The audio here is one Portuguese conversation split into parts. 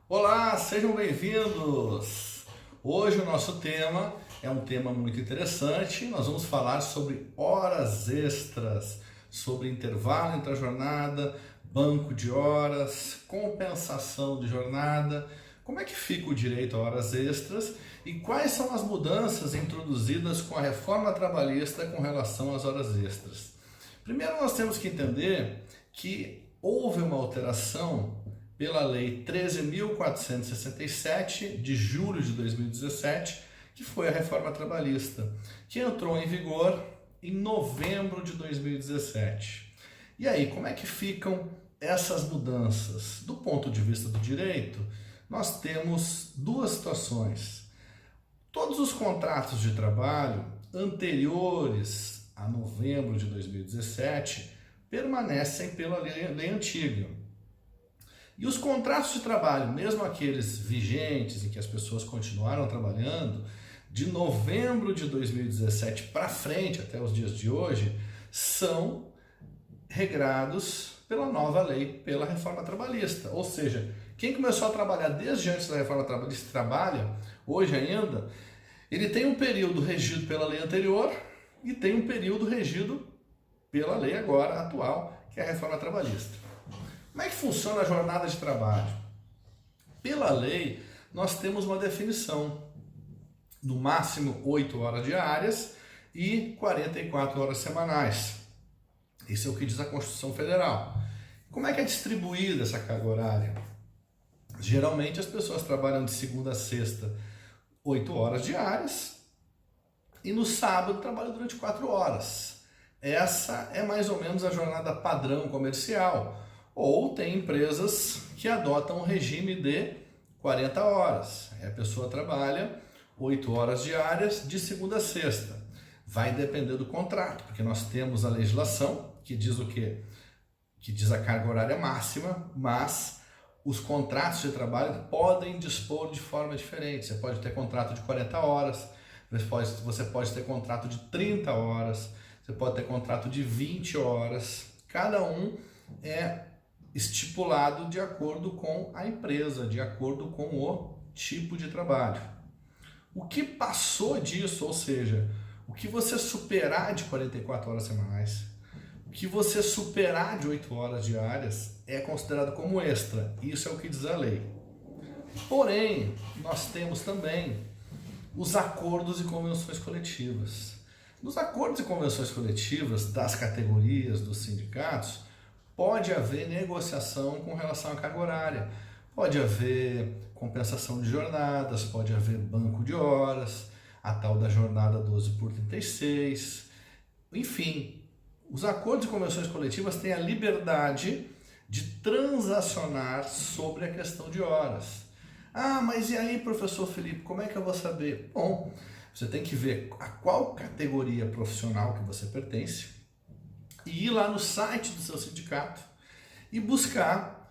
Olá, sejam bem-vindos! Hoje o nosso tema é um tema muito interessante. Nós vamos falar sobre horas extras, sobre intervalo entre a jornada, banco de horas, compensação de jornada, como é que fica o direito a horas extras e quais são as mudanças introduzidas com a reforma trabalhista com relação às horas extras. Primeiro nós temos que entender que houve uma alteração pela Lei 13.467 de julho de 2017, que foi a reforma trabalhista, que entrou em vigor em novembro de 2017. E aí, como é que ficam essas mudanças? Do ponto de vista do direito, nós temos duas situações. Todos os contratos de trabalho anteriores a novembro de 2017 permanecem pela lei antiga. E os contratos de trabalho, mesmo aqueles vigentes em que as pessoas continuaram trabalhando, de novembro de 2017 para frente, até os dias de hoje, são regrados pela nova lei, pela reforma trabalhista. Ou seja, quem começou a trabalhar desde antes da reforma trabalhista trabalha, hoje ainda, ele tem um período regido pela lei anterior e tem um período regido pela lei agora atual, que é a reforma trabalhista. Como é que funciona a jornada de trabalho? Pela lei, nós temos uma definição, no máximo 8 horas diárias e 44 horas semanais. Isso é o que diz a Constituição Federal. Como é que é distribuída essa carga horária? Geralmente as pessoas trabalham de segunda a sexta 8 horas diárias e no sábado trabalham durante 4 horas. Essa é mais ou menos a jornada padrão comercial. Ou tem empresas que adotam um regime de 40 horas. A pessoa trabalha 8 horas diárias de segunda a sexta. Vai depender do contrato, porque nós temos a legislação que diz o quê? Que diz a carga horária máxima, mas os contratos de trabalho podem dispor de forma diferente. Você pode ter contrato de 40 horas, você pode ter contrato de 30 horas, você pode ter contrato de 20 horas. Cada um é estipulado de acordo com a empresa, de acordo com o tipo de trabalho. O que passou disso, ou seja, o que você superar de 44 horas semanais, o que você superar de 8 horas diárias é considerado como extra. Isso é o que diz a lei. Porém, nós temos também os acordos e convenções coletivas. Nos acordos e convenções coletivas das categorias dos sindicatos, pode haver negociação com relação à carga horária, pode haver compensação de jornadas, pode haver banco de horas, a tal da jornada 12 por 36, enfim, os acordos e convenções coletivas têm a liberdade de transacionar sobre a questão de horas. Ah, mas e aí, professor Felipe, como é que eu vou saber? Bom, você tem que ver a qual categoria profissional que você pertence, e ir lá no site do seu sindicato e buscar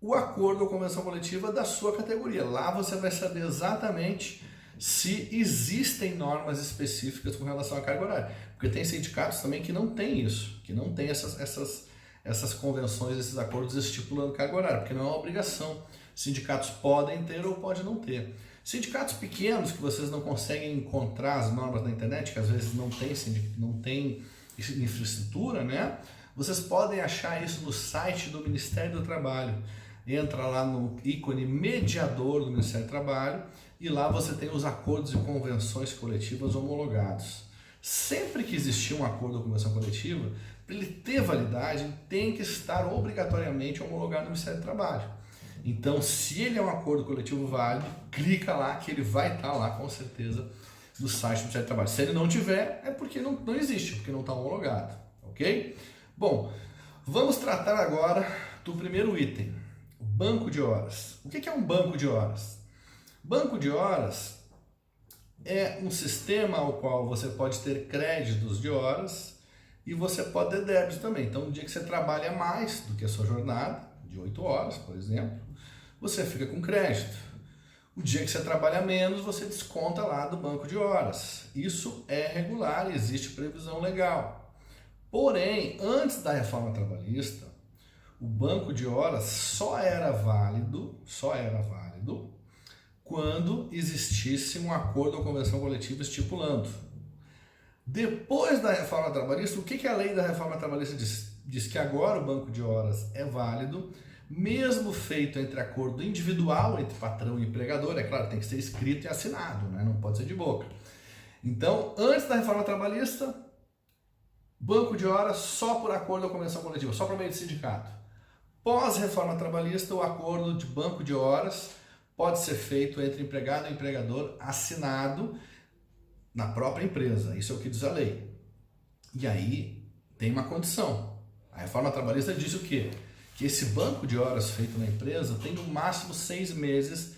o acordo ou convenção coletiva da sua categoria. Lá você vai saber exatamente se existem normas específicas com relação à carga horária. Porque tem sindicatos também que não tem isso, que não tem essas convenções, esses acordos estipulando carga horária, porque não é uma obrigação. Sindicatos podem ter ou podem não ter. Sindicatos pequenos que vocês não conseguem encontrar as normas na internet, que às vezes não tem infraestrutura, né? Vocês podem achar isso no site do Ministério do Trabalho. Entra lá no ícone mediador do Ministério do Trabalho e lá você tem os acordos e convenções coletivas homologados. Sempre que existir um acordo ou convenção coletiva, para ele ter validade, tem que estar obrigatoriamente homologado no Ministério do Trabalho. Então, se ele é um acordo coletivo válido, clica lá que ele vai estar lá com certeza do site do Ministério do Trabalho. Se ele não tiver, é porque não existe, porque não está homologado, ok? Bom, vamos tratar agora do primeiro item, o banco de horas. O que é um banco de horas? Banco de horas é um sistema ao qual você pode ter créditos de horas e você pode ter débitos também. Então, no dia que você trabalha mais do que a sua jornada, de 8 horas, por exemplo, você fica com crédito. O dia que você trabalha menos, você desconta lá do banco de horas. Isso é regular, existe previsão legal. Porém, antes da reforma trabalhista, o banco de horas só era válido quando existisse um acordo ou convenção coletiva estipulando. Depois da reforma trabalhista, o que a lei da reforma trabalhista diz? Diz que agora o banco de horas é válido, mesmo feito entre acordo individual entre patrão e empregador, é claro, tem que ser escrito e assinado, né? Não pode ser de boca. Então, antes da reforma trabalhista, banco de horas só por acordo ou convenção coletiva, só por meio de sindicato. Pós-reforma trabalhista, o acordo de banco de horas pode ser feito entre empregado e empregador, assinado na própria empresa. Isso é o que diz a lei. E aí tem uma condição. A reforma trabalhista diz o quê? Que esse banco de horas feito na empresa tem no máximo 6 meses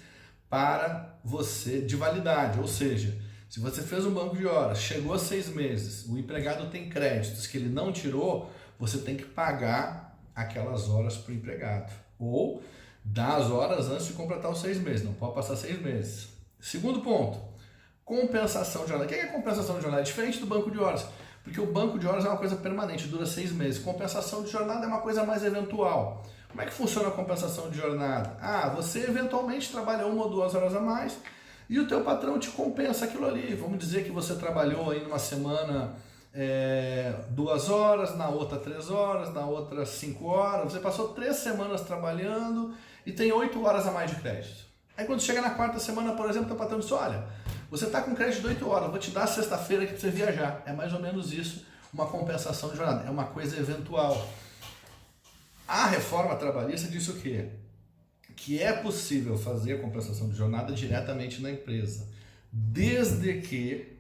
para você de validade. Ou seja, se você fez um banco de horas, chegou a 6 meses, o empregado tem créditos que ele não tirou, você tem que pagar aquelas horas para o empregado. Ou dar as horas antes de completar os 6 meses, não pode passar 6 meses. Segundo ponto, compensação de jornada. O que é compensação de jornada? É diferente do banco de horas, porque o banco de horas é uma coisa permanente, dura 6 meses. Compensação de jornada é uma coisa mais eventual. Como é que funciona a compensação de jornada? Você eventualmente trabalha 1 ou 2 horas a mais e o teu patrão te compensa aquilo ali. Vamos dizer que você trabalhou aí numa semana 2 horas, na outra 3 horas, na outra 5 horas. Você passou 3 semanas trabalhando e tem 8 horas a mais de crédito. Aí quando chega na 4ª semana, por exemplo, o teu patrão diz, olha, você está com crédito de 8 horas, vou te dar sexta-feira aqui para você viajar. É mais ou menos isso, uma compensação de jornada. É uma coisa eventual. A reforma trabalhista diz o quê? Que é possível fazer a compensação de jornada diretamente na empresa, desde que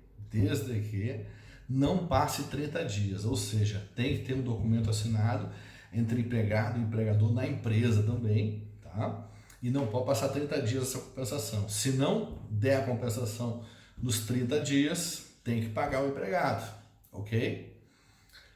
não passe 30 dias. Ou seja, tem que ter um documento assinado entre empregado e empregador na empresa também, tá? E não pode passar 30 dias essa compensação. Se não der a compensação nos 30 dias, tem que pagar o empregado, ok?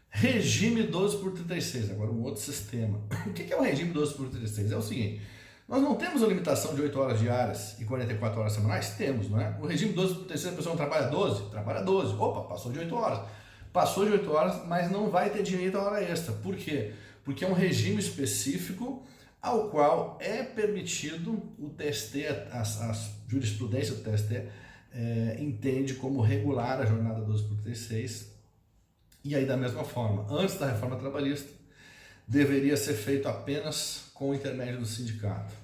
Regime 12 por 36, agora um outro sistema. O que é o regime 12 por 36? É o seguinte, nós não temos a limitação de 8 horas diárias e 44 horas semanais? Temos, não é? O regime 12 por 36, a pessoa não trabalha 12? Trabalha 12. Opa, passou de 8 horas. Passou de 8 horas, mas não vai ter direito a hora extra. Por quê? Porque é um regime específico ao qual é permitido o TST, a jurisprudência do TST entende como regular a jornada 12 por 36. E aí, da mesma forma, antes da reforma trabalhista, deveria ser feito apenas com o intermédio do sindicato.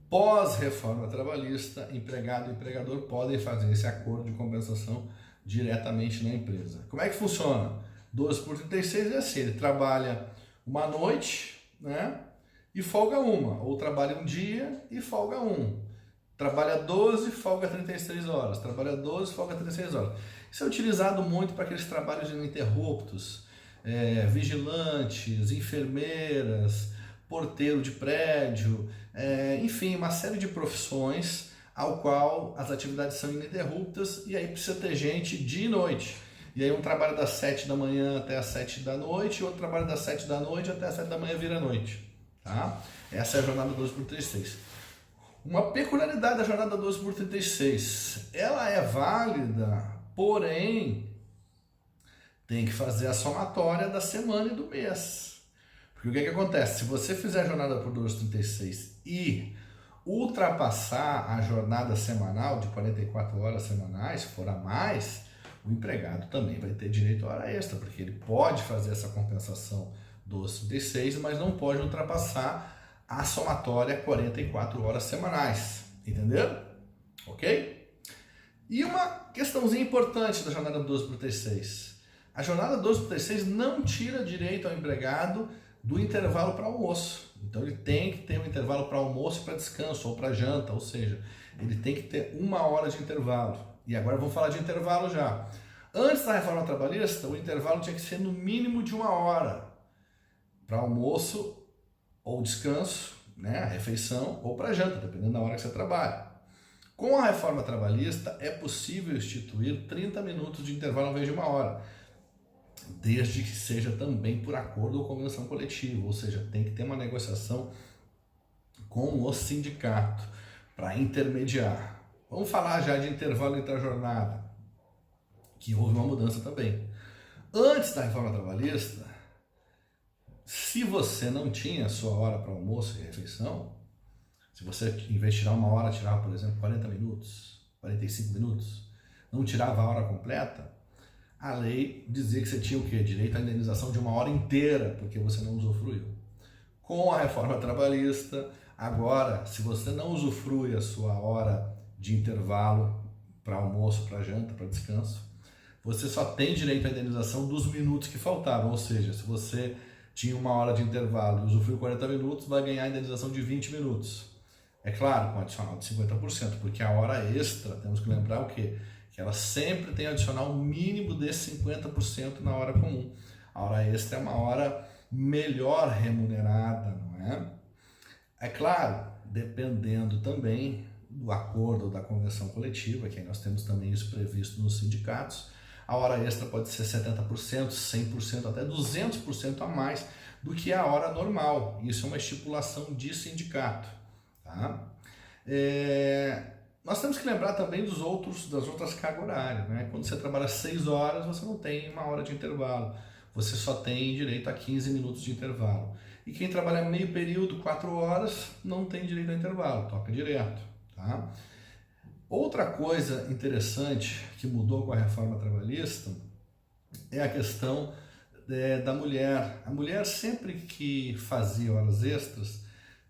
Pós-reforma trabalhista, empregado e empregador podem fazer esse acordo de compensação diretamente na empresa. Como é que funciona? 12 por 36 é assim, ele trabalha uma noite, né? E folga uma, ou trabalha um dia e folga um. Trabalha 12, folga 36 horas. Trabalha 12, folga 36 horas. Isso é utilizado muito para aqueles trabalhos ininterruptos, vigilantes, enfermeiras, porteiro de prédio, enfim, uma série de profissões ao qual as atividades são ininterruptas e aí precisa ter gente dia e noite. E aí um trabalha das 7 da manhã até as 7 da noite, e outro trabalha das 7 da noite até as 7 da manhã vira noite. Tá? Essa é a jornada 12 por 36. Uma peculiaridade da jornada 12 por 36, ela é válida, porém tem que fazer a somatória da semana e do mês. Porque o que acontece? Se você fizer a jornada por 12 por 36 e ultrapassar a jornada semanal de 44 horas semanais, se for a mais, o empregado também vai ter direito a hora extra, porque ele pode fazer essa compensação 12 por 36, mas não pode ultrapassar a somatória 44 horas semanais, entendeu? Ok? E uma questãozinha importante da jornada 12 por 36. A jornada 12 por 36 não tira direito ao empregado do intervalo para almoço. Então ele tem que ter um intervalo para almoço e para descanso, ou para janta, ou seja, ele tem que ter 1 hora de intervalo. E agora vamos falar de intervalo já. Antes da reforma trabalhista, o intervalo tinha que ser no mínimo de 1 hora para almoço ou descanso, né, a refeição, ou para janta, dependendo da hora que você trabalha. Com a reforma trabalhista, é possível instituir 30 minutos de intervalo ao invés de 1 hora, desde que seja também por acordo ou convenção coletiva, ou seja, tem que ter uma negociação com o sindicato para intermediar. Vamos falar já de intervalo entre a jornada, que houve uma mudança também. Antes da reforma trabalhista, Se você não tinha sua hora para almoço e refeição, se você, em vez de tirar uma hora, tirava, por exemplo, 40 minutos, 45 minutos, não tirava a hora completa, a lei dizia que você tinha o quê? Direito à indenização de uma hora inteira, porque você não usufruiu. Com a reforma trabalhista, agora, se você não usufrui a sua hora de intervalo para almoço, para janta, para descanso, você só tem direito à indenização dos minutos que faltavam. Ou seja, se você tinha uma hora de intervalo e usufruiu 40 minutos, vai ganhar a indenização de 20 minutos. É claro, com adicional de 50%, porque a hora extra, temos que lembrar o quê? Que ela sempre tem adicional mínimo de 50% na hora comum. A hora extra é uma hora melhor remunerada, não é? É claro, dependendo também do acordo ou da convenção coletiva, que aí nós temos também isso previsto nos sindicatos, a hora extra pode ser 70%, 100%, até 200% a mais do que a hora normal. Isso é uma estipulação de sindicato. Tá? Nós temos que lembrar também das outras cargas horárias. Né? Quando você trabalha 6 horas, você não tem uma hora de intervalo. Você só tem direito a 15 minutos de intervalo. E quem trabalha meio período, 4 horas, não tem direito a intervalo, toca direto. Tá? Outra coisa interessante que mudou com a reforma trabalhista é a questão da mulher. A mulher, sempre que fazia horas extras,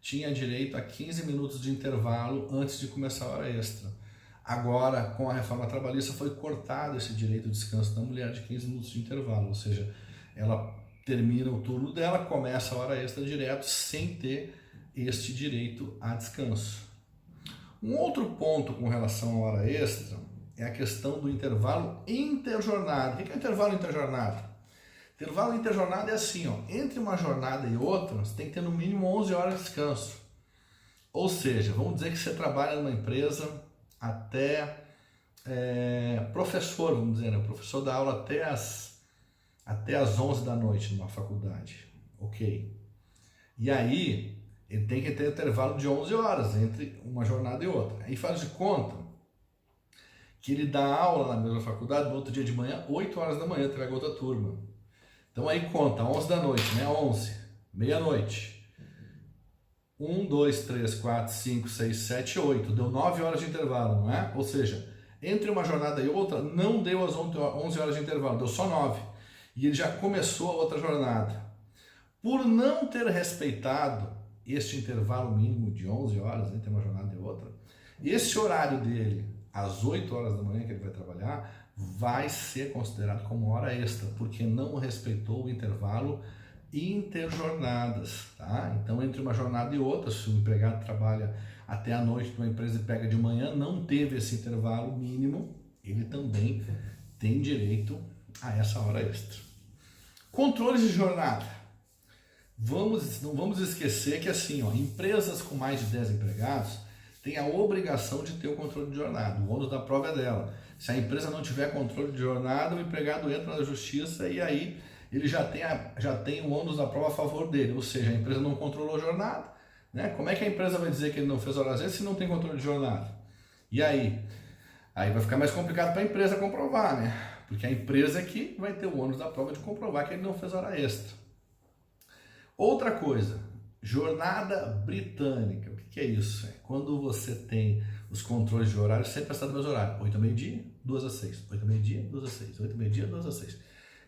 tinha direito a 15 minutos de intervalo antes de começar a hora extra. Agora, com a reforma trabalhista, foi cortado esse direito de descanso da mulher de 15 minutos de intervalo, ou seja, ela termina o turno dela, começa a hora extra direto, sem ter este direito a descanso. Um outro ponto com relação à hora extra é a questão do intervalo interjornada. O que é intervalo interjornada? Intervalo interjornada é assim, ó, entre uma jornada e outra, você tem que ter no mínimo 11 horas de descanso. Ou seja, vamos dizer que você trabalha numa empresa até professor, vamos dizer, né? O professor dá aula até as 11 da noite numa faculdade, ok? E aí, ele tem que ter intervalo de 11 horas entre uma jornada e outra. Aí faz de conta que ele dá aula na mesma faculdade no outro dia de manhã, 8 horas da manhã, entrega outra turma. Então aí conta, 11 da noite, né? 11, meia-noite. 1, 2, 3, 4, 5, 6, 7, 8. Deu 9 horas de intervalo, não é? Ou seja, entre uma jornada e outra, não deu as 11 horas de intervalo, deu só 9. E ele já começou a outra jornada. Por não ter respeitado este intervalo mínimo de 11 horas entre uma jornada e outra, esse horário dele, às 8 horas da manhã que ele vai trabalhar, vai ser considerado como hora extra, porque não respeitou o intervalo interjornadas, tá? Então, entre uma jornada e outra, se o empregado trabalha até a noite numa empresa e pega de manhã, não teve esse intervalo mínimo, ele também tem direito a essa hora extra. Controles de jornada. Não vamos esquecer que assim, ó, empresas com mais de 10 empregados têm a obrigação de ter o controle de jornada. O ônus da prova é dela. Se a empresa não tiver controle de jornada, o empregado entra na justiça e aí ele já tem o ônus da prova a favor dele. Ou seja, a empresa não controlou a jornada. Né? Como é que a empresa vai dizer que ele não fez horas extras se não tem controle de jornada? E aí? Aí vai ficar mais complicado para a empresa comprovar, né? Porque a empresa é que vai ter o ônus da prova de comprovar que ele não fez hora extra. Outra coisa, jornada britânica. O que é isso? É quando você tem os controles de horário sempre está no mesmo horário. 8 ao meio-dia, 2 às 6. 8 ao meio-dia, 2 às 6. 8 ao meio-dia, 2 às 6.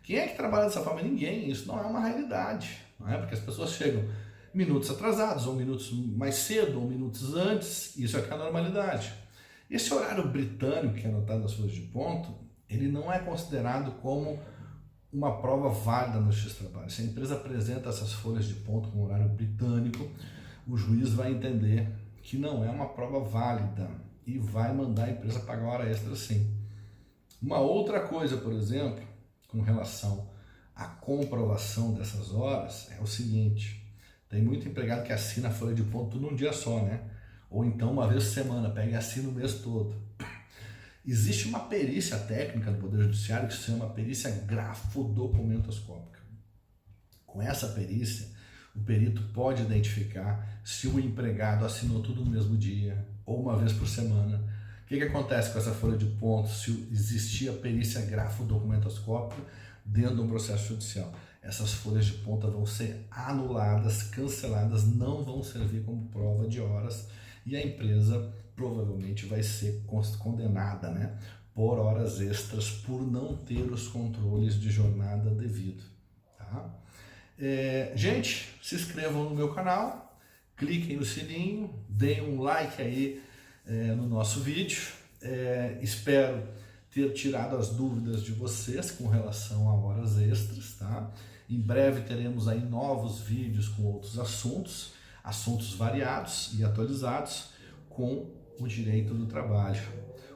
Quem é que trabalha dessa forma? Ninguém. Isso não é uma realidade. Não é? Porque as pessoas chegam minutos atrasados, ou minutos mais cedo, ou minutos antes. Isso é que é a normalidade. Esse horário britânico, que é anotado nas folhas de ponto, ele não é considerado como uma prova válida no Justiça do Trabalho. Se a empresa apresenta essas folhas de ponto com horário britânico, o juiz vai entender que não é uma prova válida e vai mandar a empresa pagar hora extra sim. Uma outra coisa, por exemplo, com relação à comprovação dessas horas, é o seguinte: tem muito empregado que assina a folha de ponto num dia só, né? Ou então uma vez por semana, pega e assina o mês todo. Existe uma perícia técnica do Poder Judiciário que se chama perícia grafodocumentoscópica. Com essa perícia, o perito pode identificar se o empregado assinou tudo no mesmo dia ou uma vez por semana. O que acontece com essa folha de pontos se existia perícia grafodocumentoscópica dentro de um processo judicial? essas folhas de ponta vão ser anuladas, canceladas, não vão servir como prova de horas e a empresa provavelmente vai ser condenada, né, por horas extras por não ter os controles de jornada devido. Tá? Gente, se inscrevam no meu canal, cliquem no sininho, deem um like aí no nosso vídeo. Espero ter tirado as dúvidas de vocês com relação a horas extras, tá? Em breve teremos aí novos vídeos com outros assuntos variados e atualizados com o direito do trabalho.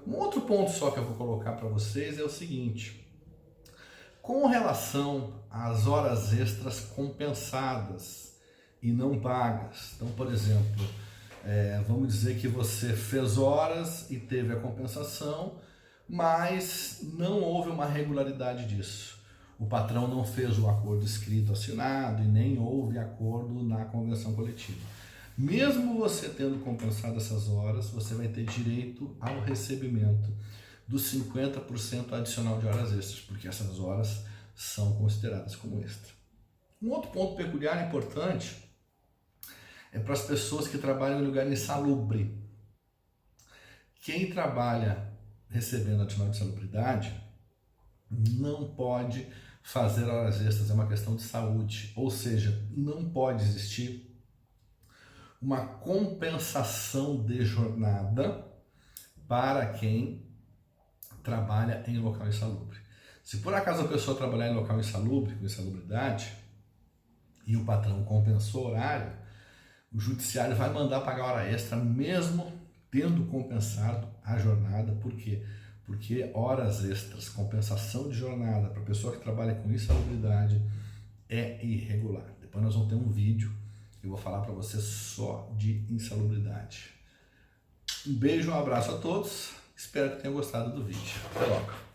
Um outro ponto só que eu vou colocar para vocês é o seguinte: com relação às horas extras compensadas e não pagas. Então, por exemplo, vamos dizer que você fez horas e teve a compensação, mas não houve uma regularidade disso. O patrão não fez o acordo escrito assinado e nem houve acordo na convenção coletiva. Mesmo você tendo compensado essas horas, você vai ter direito ao recebimento dos 50% adicional de horas extras, porque essas horas são consideradas como extra. Um outro ponto peculiar e importante é para as pessoas que trabalham em lugar insalubre. Quem trabalha recebendo adicional de salubridade não pode fazer horas extras, é uma questão de saúde, ou seja, não pode existir uma compensação de jornada para quem trabalha em local insalubre. Se por acaso a pessoa trabalhar em local insalubre, com insalubridade, e o patrão compensou o horário, o judiciário vai mandar pagar hora extra mesmo tendo compensado a jornada. Por quê? Porque horas extras, compensação de jornada para pessoa que trabalha com insalubridade é irregular. Depois nós vamos ter um vídeo que eu vou falar para você só de insalubridade. Um beijo, um abraço a todos. Espero que tenham gostado do vídeo. Até logo.